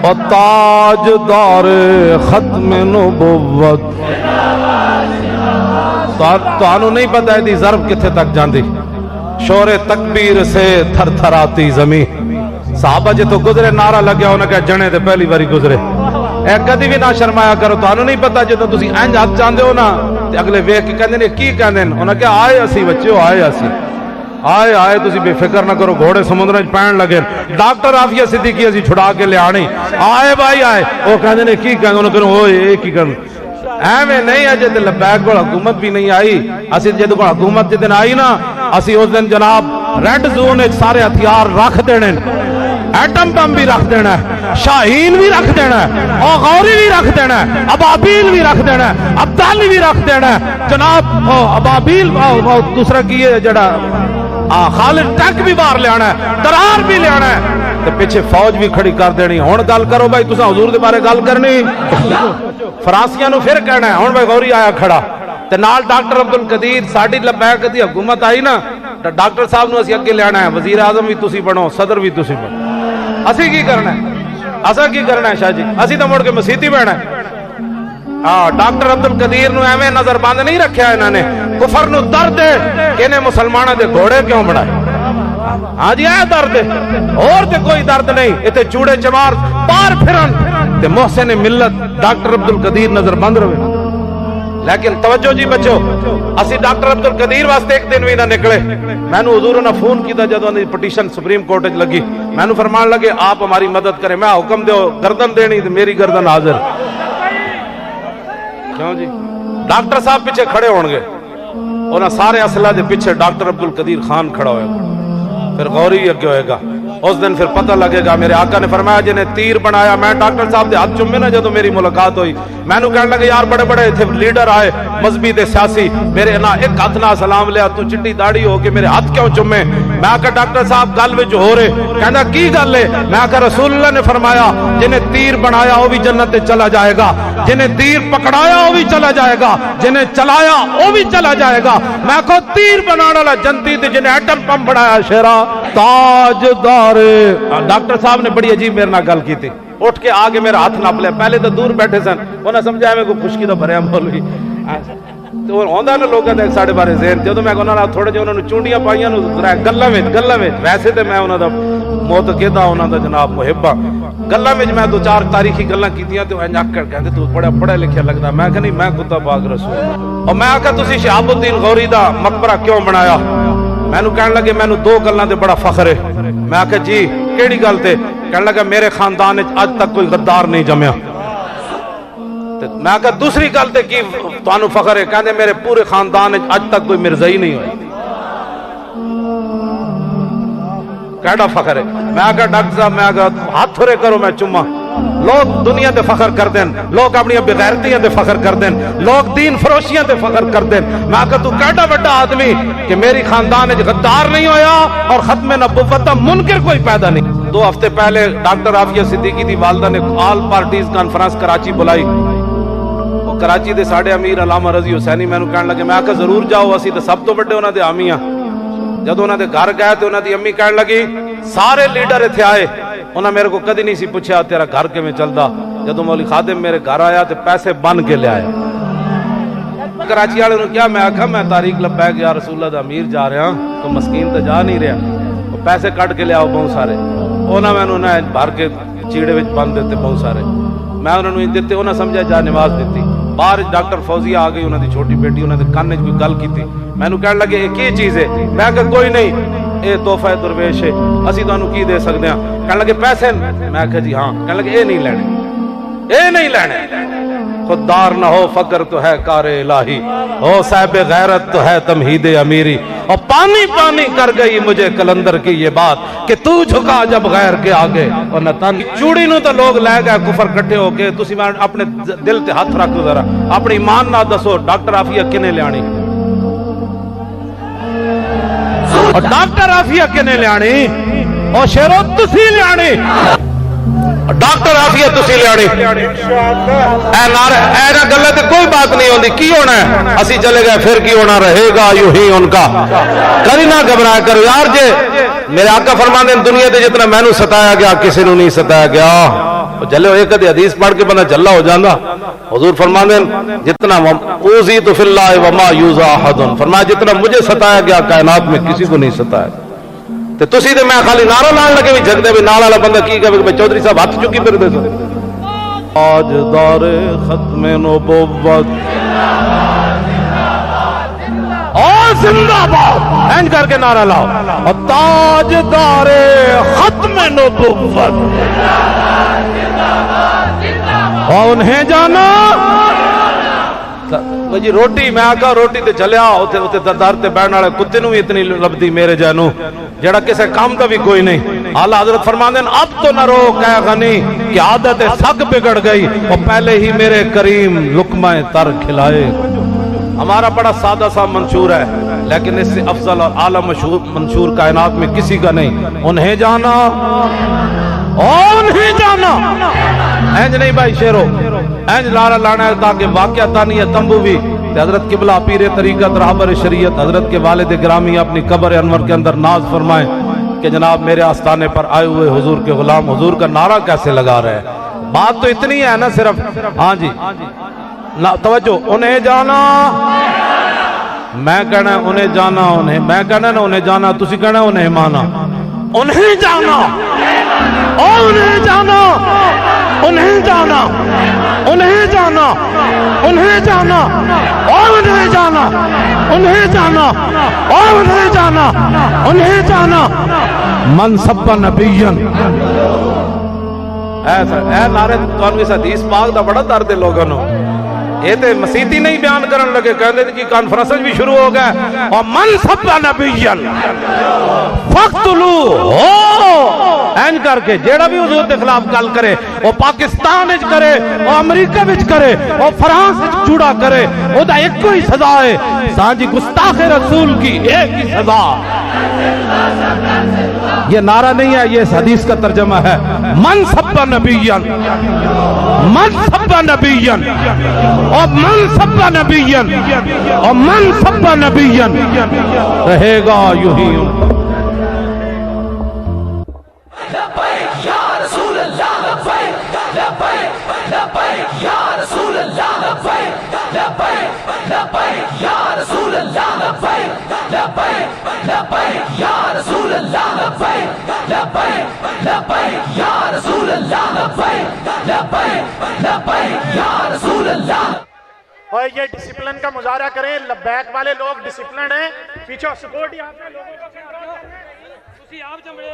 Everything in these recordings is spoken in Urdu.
اور تاجدار ختم نبوت تو نہیں پتا ہے دی ضرب کتھے تک جاندی شور تکبیر سے تھر تھراتی زمین صحابہ جے تو گزرے نعرہ لگیا انہیں کہا جنے دے پہلی باری گزرے اے کدی بھی نہ شرمایا کرو تو نہیں پتا جے تو تسی انج ہاتھ چاندے ہو نا اگلے ویکھ کے کہندے نے کی کہندے انہیں کہا آئے اسی بچے آئے اسی آئے تسی بے فکر نہ کرو گھوڑے سمندر وچ پین لگے ڈاکٹر عافیہ صدیقی اسی چھڑا کے لے آنی آئے بھائی آئے وہ کہندے نے کی کہندے انہیں کہو اوئے اے کی کہندے ایویں نہیں ہے جے لبیک کو حکومت بھی نہیں آئی اسی جے کو حکومت جے دن آئی نا اسی اس دن جناب ریڈ زون وچ سارے ہتھیار رکھ دینے ایٹم بم بھی رکھ دینا ہے شاہین بھی رکھ دینا ہے اور غوری بھی رکھ دینا ہے ابابیل بھی رکھ دینا ہے ابدالی بھی رکھ دینا ہے جناب ابابیل دوسرا کی ہے جڑا خالد ٹیک بھی باہر لے آنا ہے درار بھی لے آنا ہے تے پیچھے فوج بھی کھڑی کر دینی ہن گل کرو بھائی تساں حضور دے بارے گل کرنی فرانسیاں نو پھر کہنا ہے ہن بھائی غوری آیا کھڑا تے نال ڈاکٹر عبدالقدیر ساڈی لبیک دی حکومت آئی نا تے ڈاکٹر صاحب نو اسی اگے لے آنا ہے وزیر اعظم بھی تسی بنو صدر بھی تسی بنو اسی کی کرنا ہے اسا کی کرنا ہے شاہ جی اسی تو مڑ کے مسیتی بہنا ہے ڈاکٹر عبدالقدیر نو ایویں نظر بند نہیں رکھیا انہاں نے کفر نو درد ہے کہ انہیں مسلمانوں دے گھوڑے کیوں بنائے ہاں جی اے درد ہے اور تے کوئی درد نہیں ایتھے چوڑے چمار پار پھرن تے محسن ملت ڈاکٹر عبدالقدیر نظر بند رہے لیکن توجہ جی بچو اسی ڈاکٹر عبدالقدیر واسطے ایک دن بھی نہ نکلے میں نے حضور نے فون کیتا جدوں دی پٹیشن سپریم کورٹ وچ لگی میں نے فرمان لگے آپ ہماری مدد کریں میں حکم دیو گردن دینی تے میری گردن حاضر کیوں جی ڈاکٹر صاحب پیچھے کھڑے ہون گے انہاں سارے اسلحہ دے پیچھے ڈاکٹر عبدالقدیر خان کھڑا ہوئے گا پھر غوری اگے ہوئے گا اس دن پھر پتہ لگے گا میرے آقا نے فرمایا جنہیں تیر بنایا میں ڈاکٹر صاحب دے ہاتھ چومے نا جدو میری ملاقات ہوئی میں نو کہنے لگے یار بڑے بڑے تھے لیڈر آئے مذہبی تے سیاسی میرے نا ایک ہاتھ نہ سلام لیا تو چٹی داڑھی ہو کے میرے ہاتھ کیوں چومے میں آقا ڈاکٹر صاحب گل وچ ہو رہے کہندا کی گل ہے میں آقا رسول اللہ نے فرمایا جنہیں تیر بنایا وہ بھی جنت تے چلا جائے گا جنہیں تیر پکڑایا وہ بھی چلا جائے گا جنہیں چلایا وہ بھی چلا جائے گا میں کو تیر بنانے والا جنتی تے جنہیں ایٹم بم بنایا شیرا تاجدار ڈاکٹر صاحب نے بڑی عجیب میرے نال گل کی تھی اٹھ کے آگے میرا ہاتھ ناپ لیا پہلے تو دور بیٹھے سن انہاں سمجھایا میں کوئی خشکی تو بھریا مولوی تو ہوندا نا لوکاں دے ساڈے بارے ذہن جدوں میں انہاں نال تھوڑے جے انہاں نوں چونڈیاں پائیاں نو گلاں وچ ویسے تے میں انہاں دا معتقد ہاں انہاں دا جناب محب ہاں گلاں وچ میں دو چار تاریخی گلاں کیتیاں تے انج کر کہندے تو بڑا پڑھا لکھیا لگدا میں کہ نہیں میں کتا پاک رسول اور میں آکھا تسی شہاب الدین غوری دا مقبرہ کیوں بنایا میں نو کہن لگے میں نو دو گلاں تے بڑا فخر ہے میں آکھا جی کیڑی گل تے کہن لگا میرے خاندان وچ اج تک کوئی غدار نہیں جمیا میں کہا دوسری گل تے کی تانوں فخر ہے کہندے میرے پورے خاندان وچ اج تک کوئی مرزائی نہیں ہوئی کیڑا فخر ہے میں کہا ڈاکٹر صاحب میں کہا ہاتھ تھورے کرو میں چما لوگ دنیا تے فخر کر دین لوگ اپنی بغیرتیاں تے فخر کر دین لوگ دین فروشیاں تے فخر کر دین میں کہا تو کیڑا بڑا آدمی کہ میری خاندان وچ غدار نہیں ہویا اور ختم نبوت دا منکر کوئی پیدا نہیں 2 ہفتے پہلے ڈاکٹر عافیہ صدیقی دی والدہ نے آل پارٹیز کانفرنس کراچی بلائی اور کراچی دے ساڈے امیر علامہ رضی حسینی میں نوں کہن لگے میں کہا ضرور جاؤ اسی تے سب تو بڑے انہاں دے حامی ہاں جدوں انہاں دے گھر گئے تے انہاں دی امی کہن لگی سارے لیڈر ایتھے آئے انہاں میرے کو کدی نہیں سی پوچھا تیرا گھر کیویں چلدا جدوں مولوی خادم میرے گھر آیا تے پیسے بن کے لے آیا کراچی والے نوں کیا میں آکھا میں تاریخ لبیک یا رسول اللہ دا امیر جا رہا تو مسکین تے جا نہیں رہا پیسے کٹ کے لے آؤ بہت سارے انہاں مینوں نہ بھر کے چیڑے وچ بند دیتے بہت سارے میں انہاں نوں دتے انہاں سمجھا جا نماز دتی باہر ڈاکٹر فوزیہ آ گئی انہاں دی چھوٹی بیٹی انہاں دے کان وچ کوئی گل کیتی میں نوں کہن لگے یہ کی چیز ہے میں کہ کوئی نہیں اے تحفہ درویش ہے اسی تانوں کی دے سکدے ہاں کہن لگے پیسے میں کہ جی ہاں کہن لگے اے نہیں لینے خوددار نہ ہو فقر تو ہے کار الہی ہو صاحب غیرت تو ہے تمہید امیری اور پانی پانی کر گئی مجھے کلندر کی یہ بات کہ تو جھکا جب غیر کے آگے اور نہ تن چوڑی نو تو لوگ لے گئے کفر کٹھے ہو کے تسی میں اپنے دل تے ہاتھ رکھو ذرا اپنی ایمان نہ دسو ڈاکٹر عافیہ کنے لیانی اور ڈاکٹر عافیہ کنے لیانی اور شیرو تسی لیانی ڈاکٹر عافیہ تسی لیانی اے نعرہ اے نہ گلے تے کوئی بات نہیں ہوندی کی ہونا ہے اسی چلے گئے پھر کی ہونا رہے گا یوں ہی ان کا کبھی نہ گھبرایا کرو یار جے میرے آقا فرماندے ہیں دنیا تے جتنا میں نو ستایا گیا کسی نو نہیں ستایا گیا جلے ہوئے کدی حدیث پڑھ کے بندہ جلا ہو جانا. حضور فرماتے ہیں جتنا اوذیت فی اللہ وما یوزا احد، فرمایا جتنا مجھے ستایا گیا کائنات میں کسی کو نہیں ستایا. تے تسی تے میں خالی نعرہ لان لگے بھی جھک دے بھی نال والا بندہ کی کہے کہ چودھری صاحب ہاتھ چکی پھر دے سو. تاجدار ختم نبوت اور زندہ باد اینڈ کر کے نعرہ لاؤ. اور تاجدار ختم نبوت اور انہیں جانا جی روٹی میں آکا روٹی تے چلیا اوتے دردار تے بیٹھن والے کتے نو بھی اتنی لبدی میرے جانو جڑا کسے کام دا بھی کوئی نہیں. اعلیٰ حضرت فرماندے ہیں اب تو نہ رو کہ غنی کہ عادت سگ بگڑ گئی اور پہلے ہی میرے کریم لقمہ تر کھلائے. ہمارا بڑا سادہ سا منشور ہے لیکن اس سے افضل اور اعلیٰ منشور کائنات میں کسی کا نہیں. انہیں جانا انہیں جانا اینج نہیں بھائی شیرو اینج لارا لانا ہے تاکہ واقعہ تانی ہے تنبو بھی. حضرت قبلہ پیر طریقت رہبر شریعت حضرت کے والد گرامی اپنی قبر انور کے اندر ناز فرمائیں کہ جناب میرے آستانے پر آئے ہوئے حضور کے غلام حضور کا نعرہ کیسے لگا رہے ہیں. بات تو اتنی ہے نا صرف ہاں جی توجہ. انہیں جانا میں کہنا ہے انہیں جانا انہیں میں کہنا نا انہیں جانا تسی کہنا ہے انہیں مانا. انہیں جانا انہیں جانا انہیں جانا انہیں جانا انہیں جانا انہیں جانا انہیں جانا انہیں جانا انہیں جانا. من سب نبیًا اے نعرے تو اس حدیث پاک دا بڑا درد ہے لوگوں نو. یہ تے مسیتی نہیں بیان کرن لگے کہندے کہ کانفرنس بھی شروع ہو گئے. اور من سب نبیًا فقتلو این کر کے جیڑا بھی حضور کے خلاف گل کرے وہ پاکستان وچ کرے وہ امریکہ وچ کرے وہ فرانس وچ جڑا کرے او دا ایک ہی سزا ہے سانجی گستاخ رسول کی ایک ہی سزا. یہ نعرہ نہیں ہے یہ اس حدیث کا ترجمہ ہے. من سب نبیًا من سب نبیًا اور من سب نبیًا اور من سب نبیًا رہے گا یوں ہی. اور یہ ڈسپلن کا مظاہرہ کریں. لبیک والے لوگ ڈسپلن ہیں. پیچھے سپورٹ یہاں پہ لوگوں کو تسی آپ جمڑے ہو.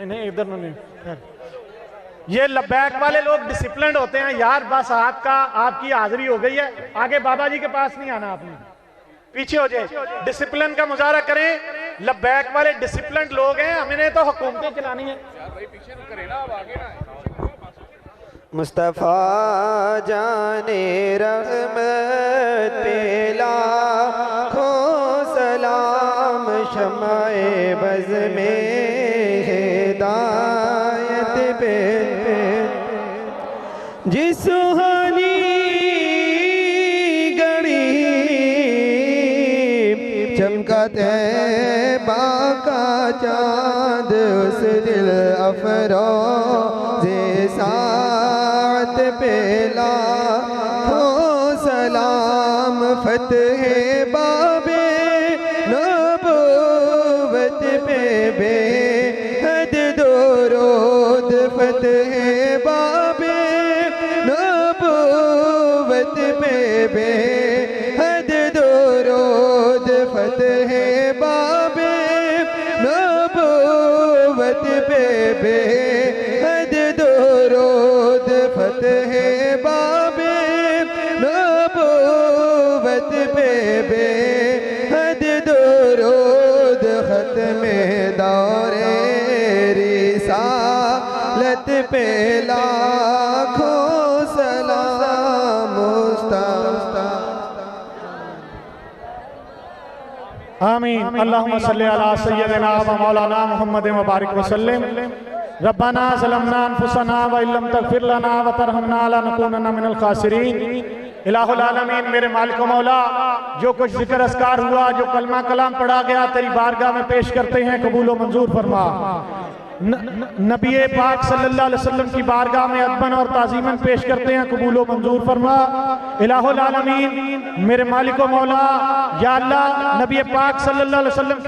نہیں ادھر نہیں. یہ لبیک والے لوگ ڈسپلنڈ ہوتے ہیں یار. بس آپ کی حاضری ہو گئی ہے. آگے بابا جی کے پاس نہیں آنا آپ نے. پیچھے ہو جائے. ڈسپلن کا مظاہرہ کریں. لبیک والے ڈسپلنڈ لوگ ہیں. ہمیں نے تو حکومتیں چلانی ہیں. مصطفیٰ جان رحمت پہ لاکھوں سلام شمع بز میں ہدایت پہ جس سہانی گھڑی چمکا طیبہ کا چاند اس دل افروز ساعت پہ لاکھوں سلام فتح باب نبوت پہ بے حد درود فتح باب نبوت پہ بے حد درود فتح باب نبوت پہ بے حد درود فتح باب نبوت پہ بے حد درود ختم دور رسالت پہ لاکھوں سلام مصطفیٰ. آمین. اللہم صلی علی سیدنا و مولانا محمد مبارک وسلم. ربنا ظلمنا انفسنا وإن لم تغفر لنا وترحمنا لنكونن من الخاسرين. الہ العالمین میرے مالک و مولا جو کچھ ذکر اذکار ہوا جو کلمہ کلام پڑھا گیا تیری بارگاہ میں پیش کرتے ہیں قبول و منظور فرما نبی پاک صلی اللہ علیہ وسلم کی بارگاہ میں ادباً اور تعظیماً پیش کرتے ہیں قبول و منظور فرما الہ العالمین میرے مالک و مولا یا اللہ نبی پاک صلی اللہ علیہ وسلم